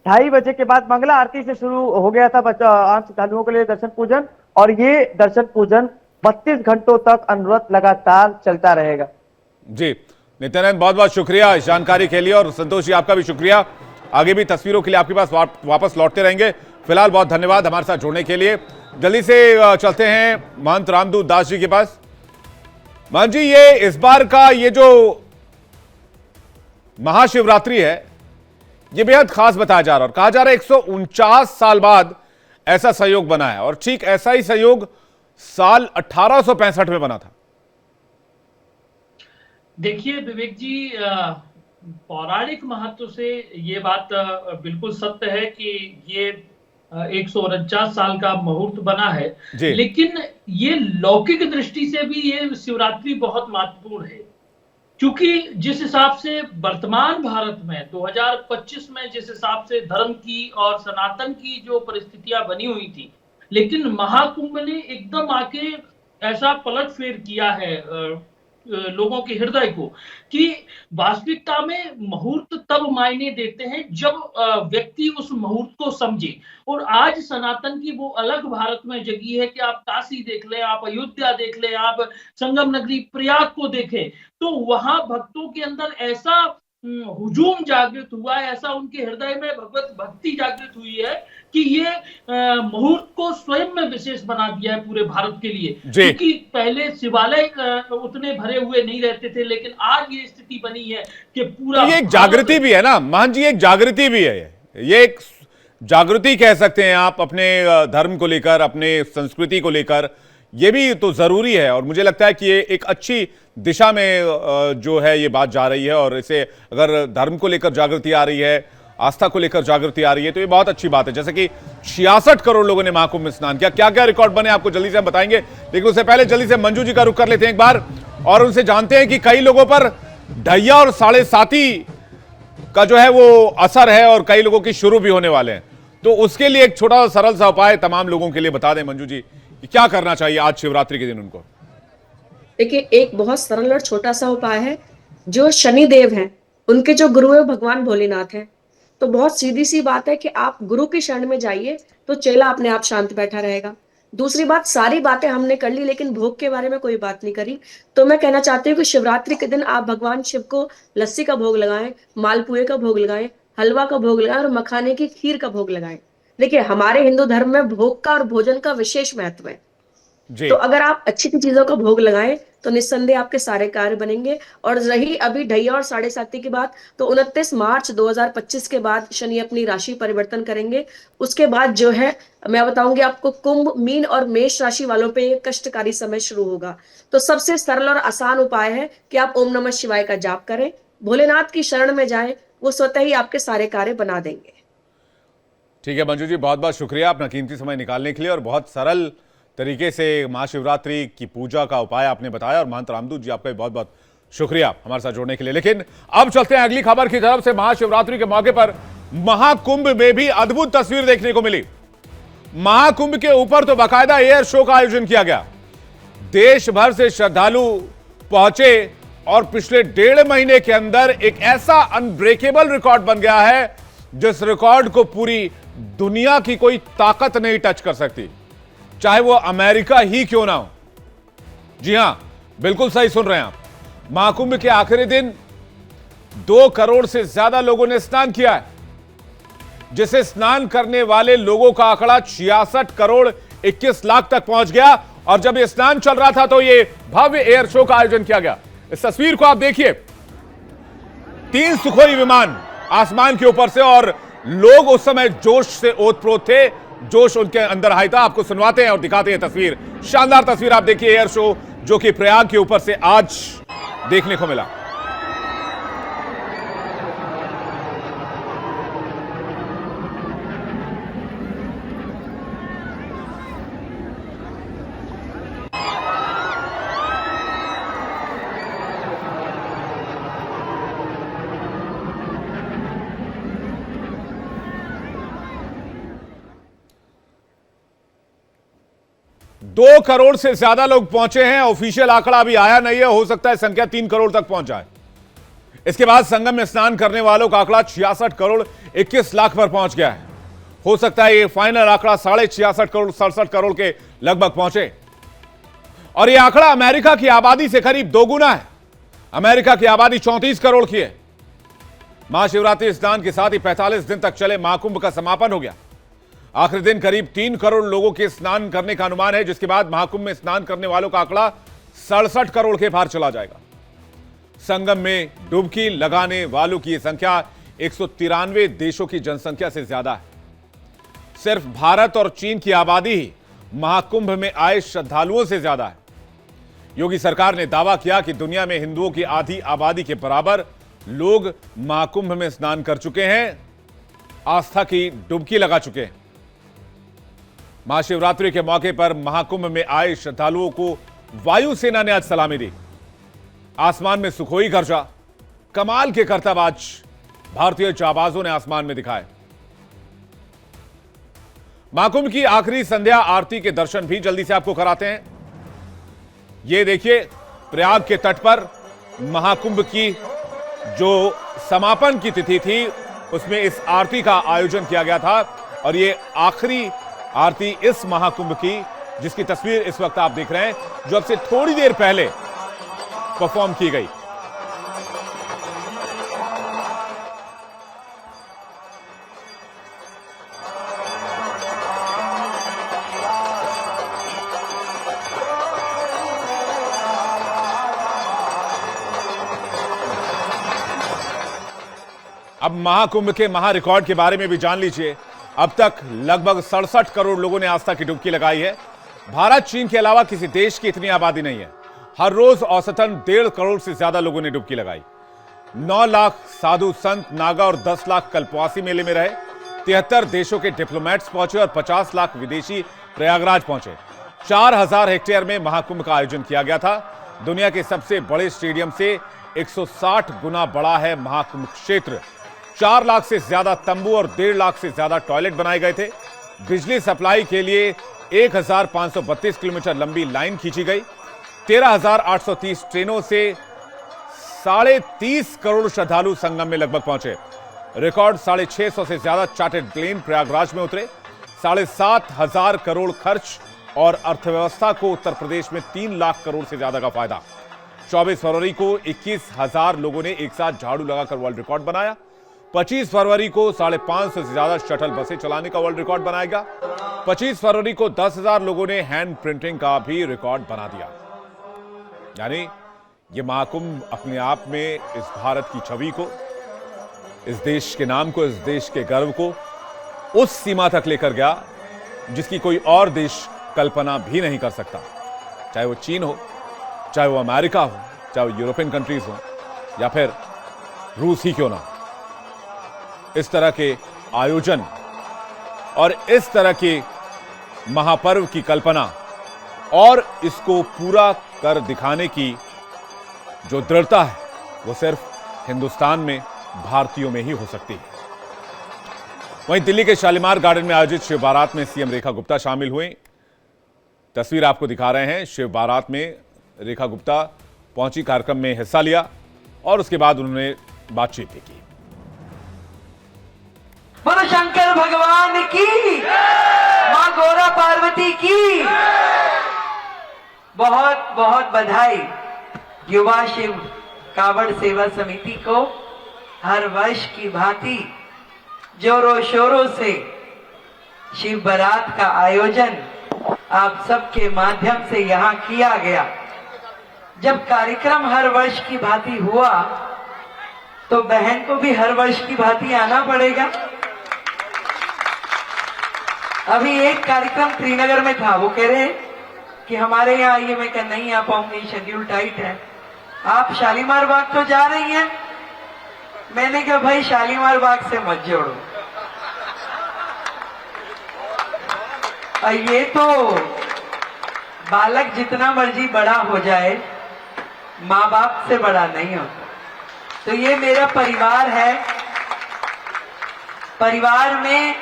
2:30 बजे के बाद मंगला आरती से शुरू हो गया था आम श्रद्धालुओं के लिए दर्शन पूजन, और ये दर्शन पूजन 32 घंटों तक अनवरत लगातार चलता रहेगा। जी नित्यानंद, बहुत बहुत शुक्रिया इस जानकारी के लिए, और संतोष जी आपका भी शुक्रिया। आगे भी तस्वीरों के लिए आपके पास वापस लौटते रहेंगे। फिलहाल बहुत धन्यवाद हमारे साथ जुड़ने के लिए। जल्दी से चलते हैं महंत रामदूत दास जी के पास। महंत जी, ये इस बार का ये जो महाशिवरात्रि है, ये बेहद खास बताया जा रहा है, और कहा जा रहा है 149 साल बाद ऐसा सहयोग बना है, और ठीक ऐसा ही सहयोग साल 1865 में बना था। देखिए विवेक जी, पौराणिक महत्व से ये बात बिल्कुल सत्य है कि ये 149 साल का मुहूर्त बना है, लेकिन ये लौकिक दृष्टि से भी ये शिवरात्रि बहुत महत्वपूर्ण है, क्योंकि जिस हिसाब से वर्तमान भारत में 2025 में जिस हिसाब से धर्म की और सनातन की जो परिस्थितियां बनी हुई थी, लेकिन महाकुंभ ने एकदम आके ऐसा पलट फेर किया है लोगों के हृदय को, कि वास्तविकता में मुहूर्त तब मायने देते हैं जब व्यक्ति उस मुहूर्त को समझे। और आज सनातन की वो अलग भारत में जगी है कि आप काशी देख लें, आप अयोध्या देख लें, आप संगम नगरी प्रयाग को देखें, तो वहां भक्तों के अंदर ऐसा हुजूम जागृत हुआ है, ऐसा उनके हृदय में भगवत भक्ति जागृत हुई है कि ये मुहूर्त को स्वयं में विशेष बना दिया है पूरे भारत के लिए। क्योंकि पहले शिवालय उतने भरे हुए नहीं रहते थे, लेकिन आज ये स्थिति बनी है कि पूरा, ये एक जागृति भी है ना महंत जी, एक जागृति भी है, ये एक जागृति कह सकते हैं आप अपने धर्म को लेकर, अपने संस्कृति को लेकर। ये भी तो जरूरी है, और मुझे लगता है कि ये एक अच्छी दिशा में जो है ये बात जा रही है। और इसे अगर धर्म को लेकर जागृति आ रही है, आस्था को लेकर जागृति आ रही है, तो ये बहुत अच्छी बात है। जैसे कि 66 करोड़ लोगों ने महाकुंभ में स्नान किया। क्या क्या रिकॉर्ड बने आपको जल्दी से हम बताएंगे, लेकिन उससे पहले जल्दी से मंजू जी का रुख कर लेते हैं एक बार, और उनसे जानते हैं कि कई लोगों पर ढैया और साढ़े साती का जो है वो असर है, और कई लोगों की शुरू भी होने वाले हैं। तो उसके लिए एक छोटा सा सरल सा उपाय तमाम लोगों के लिए बता दें मंजू जी, क्या करना चाहिए आज शिवरात्रि के दिन उनको। देखिए, एक बहुत सरल और छोटा सा उपाय है। जो शनि देव हैं, उनके जो गुरु है भगवान भोलेनाथ हैं, तो बहुत सीधी सी बात है कि आप गुरु की शरण में जाइए तो चेला अपने आप शांत बैठा रहेगा। दूसरी बात, सारी बातें हमने कर ली, लेकिन भोग के बारे में कोई बात नहीं करी। तो मैं कहना चाहती हूँ कि शिवरात्रि के दिन आप भगवान शिव को लस्सी का भोग लगाएं, मालपुए का भोग लगाएं, हलवा का भोग लगाएं और मखाने की खीर का भोग लगाएं। देखिए, हमारे हिंदू धर्म में भोग का और भोजन का विशेष महत्व है। तो अगर आप अच्छी चीजों का भोग लगाएं तो निस्संदेह आपके सारे कार्य बनेंगे। और रही अभी ढैया और साढ़े साती की बात, तो 29 मार्च 2025 के बाद शनि अपनी राशि परिवर्तन करेंगे। उसके बाद जो है मैं बताऊंगी आपको, कुंभ, मीन और मेष राशि वालों पे ये कष्टकारी समय शुरू होगा। तो सबसे सरल और आसान उपाय है कि आप ओम नमः शिवाय का जाप करें, भोलेनाथ की शरण में जाएं, वो स्वतः ही आपके सारे कार्य बना देंगे। ठीक है मंजू जी, बहुत बहुत शुक्रिया अपना कीमती समय निकालने के लिए और बहुत सरल तरीके से महाशिवरात्रि की पूजा का उपाय आपने बताया। और महंत रामदूत जी आपका भी बहुत बहुत शुक्रिया हमारे साथ जुड़ने के लिए। लेकिन अब चलते हैं अगली खबर की तरफ से। महाशिवरात्रि के मौके पर महाकुंभ में भी अद्भुत तस्वीर देखने को मिली। महाकुंभ के ऊपर तो बाकायदा एयर शो का आयोजन किया गया। देश भर से श्रद्धालु पहुंचे और पिछले 1.5 महीने के अंदर एक ऐसा अनब्रेकेबल रिकॉर्ड बन गया है जिस रिकॉर्ड को पूरी दुनिया की कोई ताकत नहीं टच कर सकती, चाहे वो अमेरिका ही क्यों ना हो। जी हां, बिल्कुल सही सुन रहे हैं आप। महाकुंभ के आखिरी दिन 2 करोड़ से ज्यादा लोगों ने स्नान किया है, जिसे स्नान करने वाले लोगों का आंकड़ा 66 करोड़ 21 लाख तक पहुंच गया। और जब ये स्नान चल रहा था तो ये भव्य एयर शो का आयोजन किया गया। इस तस्वीर को आप देखिए, 3 सुखोई विमान आसमान के ऊपर से, और लोग उस समय जोश से ओतप्रोत थे, जोश उनके अंदर आया था। आपको सुनवाते हैं और दिखाते हैं तस्वीर, शानदार तस्वीर आप देखिए एयर शो जो कि प्रयाग के ऊपर से आज देखने को मिला। दो करोड़ से ज्यादा लोग पहुंचे हैं। ऑफिशियल आंकड़ा अभी आया नहीं है, हो सकता है संख्या 3 करोड़ तक पहुंच जाए। इसके बाद संगम में स्नान करने वालों का आंकड़ा 66 करोड़ 21 लाख पर पहुंच गया है। हो सकता है ये फाइनल आंकड़ा 66.5 करोड़ 67 करोड़ के लगभग पहुंचे। और यह आंकड़ा अमेरिका की आबादी से करीब 2 गुना है। अमेरिका की आबादी 34 करोड़ की है। महाशिवरात्रि स्नान के साथ ही 45 दिन तक चले महाकुंभ का समापन हो गया। आखिरी दिन करीब 3 करोड़ लोगों के स्नान करने का अनुमान है, जिसके बाद महाकुंभ में स्नान करने वालों का आंकड़ा 67 करोड़ के पार चला जाएगा। संगम में डुबकी लगाने वालों की संख्या 193 देशों की जनसंख्या से ज्यादा है। सिर्फ भारत और चीन की आबादी ही महाकुंभ में आए श्रद्धालुओं से ज्यादा है। योगी सरकार ने दावा किया कि दुनिया में हिंदुओं की आधी आबादी के बराबर लोग महाकुंभ में स्नान कर चुके हैं, आस्था की डुबकी लगा चुके हैं। महाशिवरात्रि के मौके पर महाकुंभ में आए श्रद्धालुओं को वायुसेना ने आज सलामी दी। आसमान में सुखोई गरजा, कमाल के करतब आज भारतीय जाबाजों ने आसमान में दिखाए। महाकुंभ की आखिरी संध्या आरती के दर्शन भी जल्दी से आपको कराते हैं। यह देखिए, प्रयाग के तट पर महाकुंभ की जो समापन की तिथि थी उसमें इस आरती का आयोजन किया गया था। और यह आखिरी आरती इस महाकुंभ की, जिसकी तस्वीर इस वक्त आप देख रहे हैं, जो अब से थोड़ी देर पहले परफॉर्म की गई। अब महाकुंभ के महा रिकॉर्ड के बारे में भी जान लीजिए। अब तक लगभग 67 करोड़ लोगों ने आस्था की डुबकी लगाई है। भारत चीन के अलावा किसी देश की इतनी आबादी नहीं है। हर रोज औसतन 1.5 करोड़ से ज्यादा लोगों ने डुबकी लगाई। 9 लाख साधु संत नागा और 10 लाख कल्पवासी मेले में रहे। 73 देशों के डिप्लोमेट्स पहुंचे और 50 लाख विदेशी प्रयागराज पहुंचे। 4000 हेक्टेयर में महाकुंभ का आयोजन किया गया था। दुनिया के सबसे बड़े स्टेडियम से 160 गुना बड़ा है महाकुंभ क्षेत्र। 4 लाख से ज्यादा तंबू और 1.5 लाख से ज्यादा टॉयलेट बनाए गए थे। बिजली सप्लाई के लिए 1532 किलोमीटर लंबी लाइन खींची गई। 13,830 ट्रेनों से 30.5 करोड़ श्रद्धालु संगम में लगभग पहुंचे। रिकॉर्ड 650 से ज्यादा चार्टर्ड प्लेन प्रयागराज में उतरे। 7,500 करोड़ खर्च और अर्थव्यवस्था को उत्तर प्रदेश में 3 लाख करोड़ से ज्यादा का फायदा। 24 फरवरी को 21,000 लोगों ने एक साथ झाड़ू लगाकर वर्ल्ड रिकॉर्ड बनाया। 25 फरवरी को 550 से ज्यादा शटल बसें चलाने का वर्ल्ड रिकॉर्ड बनाएगा। 25 फरवरी को 10,000 लोगों ने हैंड प्रिंटिंग का भी रिकॉर्ड बना दिया। यानी ये महाकुंभ अपने आप में इस भारत की छवि को, इस देश के नाम को, इस देश के गर्व को उस सीमा तक लेकर गया जिसकी कोई और देश कल्पना भी नहीं कर सकता। चाहे वो चीन हो, चाहे वो अमेरिका हो, चाहे वो यूरोपियन कंट्रीज हो, या फिर रूस ही क्यों ना। इस तरह के आयोजन और इस तरह के महापर्व की कल्पना और इसको पूरा कर दिखाने की जो दृढ़ता है वो सिर्फ हिंदुस्तान में भारतीयों में ही हो सकती है। वहीं दिल्ली के शालीमार गार्डन में आयोजित शिव बारात में सीएम रेखा गुप्ता शामिल हुई। तस्वीर आपको दिखा रहे हैं। शिव बारात में रेखा गुप्ता पहुंची, कार्यक्रम में हिस्सा लिया और उसके बाद उन्होंने बातचीत भी की। बोलो शंकर भगवान की, मां गौरा पार्वती की बहुत बहुत बधाई। युवा शिव कावड़ सेवा समिति को हर वर्ष की भांति जोरों शोरों से शिव बारात का आयोजन आप सबके माध्यम से यहाँ किया गया। जब कार्यक्रम हर वर्ष की भांति हुआ तो बहन को भी हर वर्ष की भांति आना पड़ेगा। अभी एक कार्यक्रम श्रीनगर में था, वो कह रहे कि हमारे यहाँ आइए। मैं कह नहीं आ पाऊंगी, शेड्यूल टाइट है। आप शालीमार बाग तो जा रही हैं? मैंने कहा भाई शालीमार बाग से मत जोड़ो। ये तो बालक जितना मर्जी बड़ा हो जाए, माँ बाप से बड़ा नहीं होता। तो ये मेरा परिवार है। परिवार में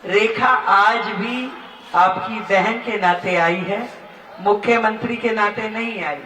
रेखा आज भी आपकी बहन के नाते आई है, मुख्यमंत्री के नाते नहीं आई।